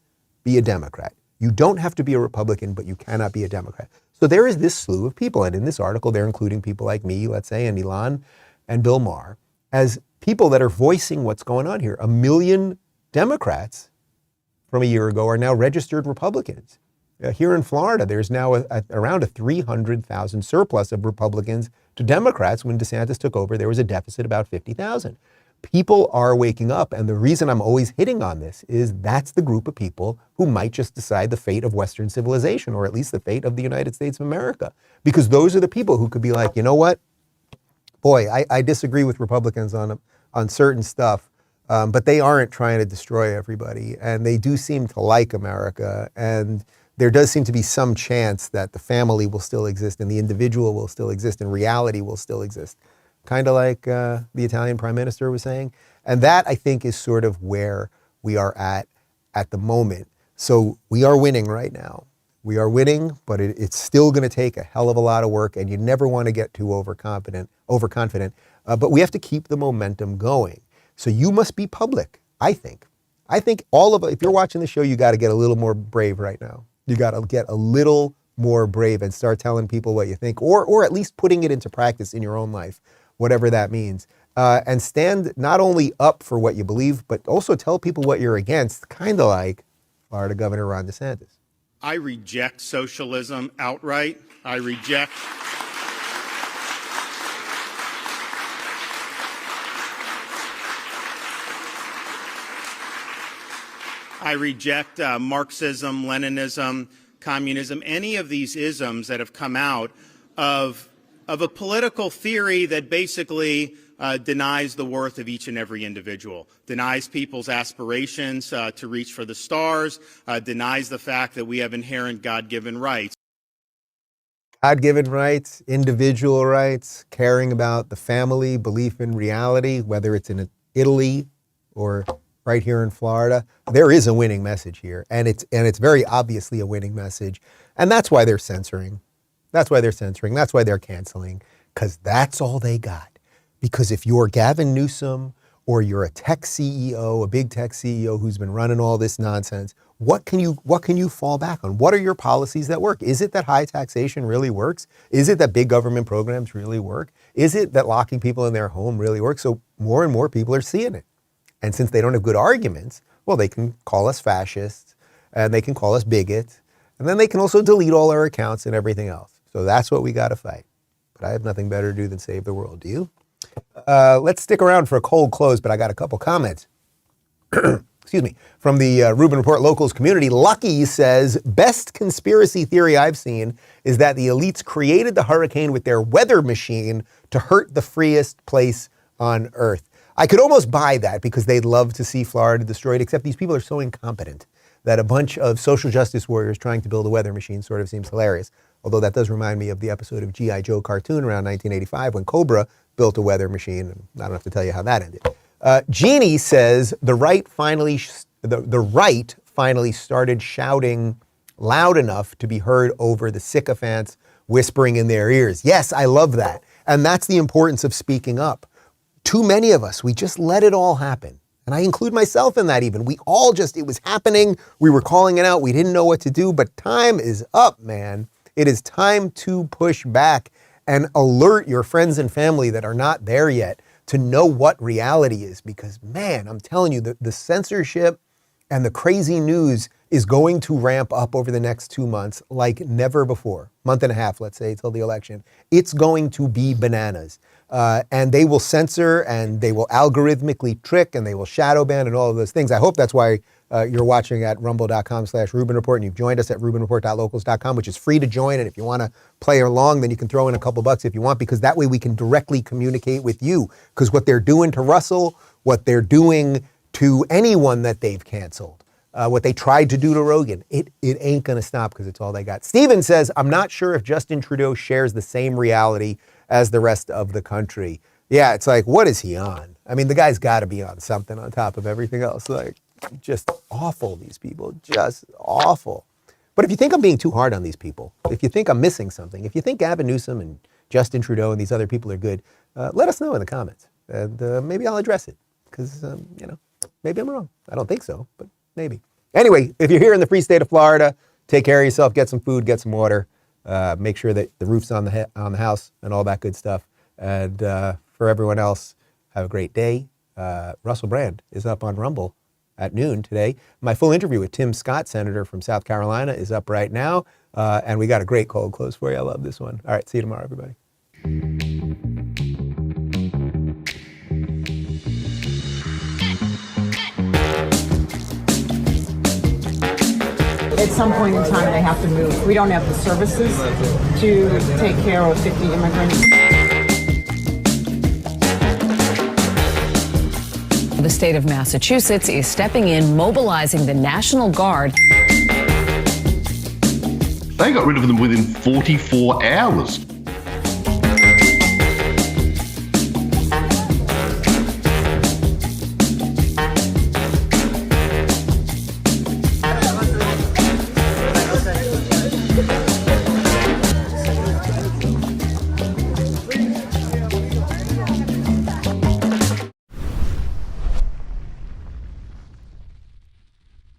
be a Democrat. You don't have to be a Republican, but you cannot be a Democrat. So there is this slew of people, and in this article, they're including people like me, let's say, and Elon and Bill Maher, as people that are voicing what's going on here. 1 million Democrats from a year ago are now registered Republicans. Here in Florida, there's now around a 300,000 surplus of Republicans to Democrats. When DeSantis took over, there was a deficit about 50,000. People are waking up, and the reason I'm always hitting on this is that's the group of people who might just decide the fate of Western civilization, or at least the fate of the United States of America. Because those are the people who could be like, you know what? Boy, I disagree with Republicans on certain stuff, but they aren't trying to destroy everybody, and they do seem to like America, and there does seem to be some chance that the family will still exist and the individual will still exist and reality will still exist. Kind of like the Italian prime minister was saying. And that, I think, is sort of where we are at the moment. So we are winning right now. We are winning, but it's still going to take a hell of a lot of work, and you never want to get too overconfident. But we have to keep the momentum going. So you must be public, I think. I think if you're watching the show, you got to get a little more brave right now. You got to get a little more brave and start telling people what you think, or at least putting it into practice in your own life, whatever that means. And stand not only up for what you believe, but also tell people what you're against, kind of like Florida Governor Ron DeSantis. I reject socialism outright. I reject Marxism, Leninism, communism, any of these isms that have come out of a political theory that basically denies the worth of each and every individual, denies people's aspirations to reach for the stars, denies the fact that we have inherent God-given rights. God-given rights, individual rights, caring about the family, belief in reality, whether it's in Italy or right here in Florida. There is a winning message here, and it's very obviously a winning message, and that's why they're censoring. That's why they're censoring. That's why they're canceling, because that's all they got. Because if you're Gavin Newsom or you're a tech CEO, a big tech CEO who's been running all this nonsense, what can you fall back on? What are your policies that work? Is it that high taxation really works? Is it that big government programs really work? Is it that locking people in their home really works? So more and more people are seeing it. And since they don't have good arguments Well, they can call us fascists, and they can call us bigots, and then they can also delete all our accounts and everything else. So that's what we got to fight. But I have nothing better to do than save the world. Do you? Let's stick around for a cold close, but I got a couple comments. Excuse me. From the Rubin Report Locals community, Lucky says, best conspiracy theory I've seen is that the elites created the hurricane with their weather machine to hurt the freest place on Earth. I could almost buy that because they'd love to see Florida destroyed, except these people are so incompetent that a bunch of social justice warriors trying to build a weather machine sort of seems hilarious. Although that does remind me of the episode of G.I. Joe cartoon around 1985 when Cobra built a weather machine. And I don't have to tell you how that ended. Jeannie says the right finally started shouting loud enough to be heard over the sycophants whispering in their ears. Yes, I love that. And that's the importance of speaking up. Too many of us, we just let it all happen. And I include myself in that even. We all just, it was happening. We were calling it out. We didn't know what to do, but time is up, man. It is time to push back and alert your friends and family that are not there yet to know what reality is. Because, man, I'm telling you, the censorship and the crazy news is going to ramp up over the next 2 months like never before. Month and a half, let's say, till the election. It's going to be bananas. And they will censor and they will algorithmically trick and they will shadow ban and all of those things. I hope that's why you're watching at rumble.com/Rubin Report and you've joined us at rubinreport.locals.com, which is free to join. And if you want to play along, then you can throw in a couple bucks if you want, because that way we can directly communicate with you. Because what they're doing to Russell, what they're doing to anyone that they've canceled, what they tried to do to Rogan, it ain't going to stop because it's all they got. Steven says, I'm not sure if Justin Trudeau shares the same reality as the rest of the country. Yeah, it's like, what is he on? I mean, the guy's got to be on something on top of everything else. Like, just awful, these people, just awful. But if you think I'm being too hard on these people, if you think I'm missing something, if you think Gavin Newsom and Justin Trudeau and these other people are good, let us know in the comments. And maybe I'll address it because, maybe I'm wrong. I don't think so, but maybe. Anyway, if you're here in the free state of Florida, take care of yourself, get some food, get some water. Make sure that the roof's on the house and all that good stuff. And for everyone else, have a great day. Russell Brand is up on Rumble at noon today. My full interview with Tim Scott, Senator from South Carolina, is up right now. And we got a great cold close for you. I love this one. All right, see you tomorrow, everybody. At some point in time, they have to move. We don't have the services to take care of 50 immigrants. The state of Massachusetts is stepping in, mobilizing the National Guard. They got rid of them within 44 hours.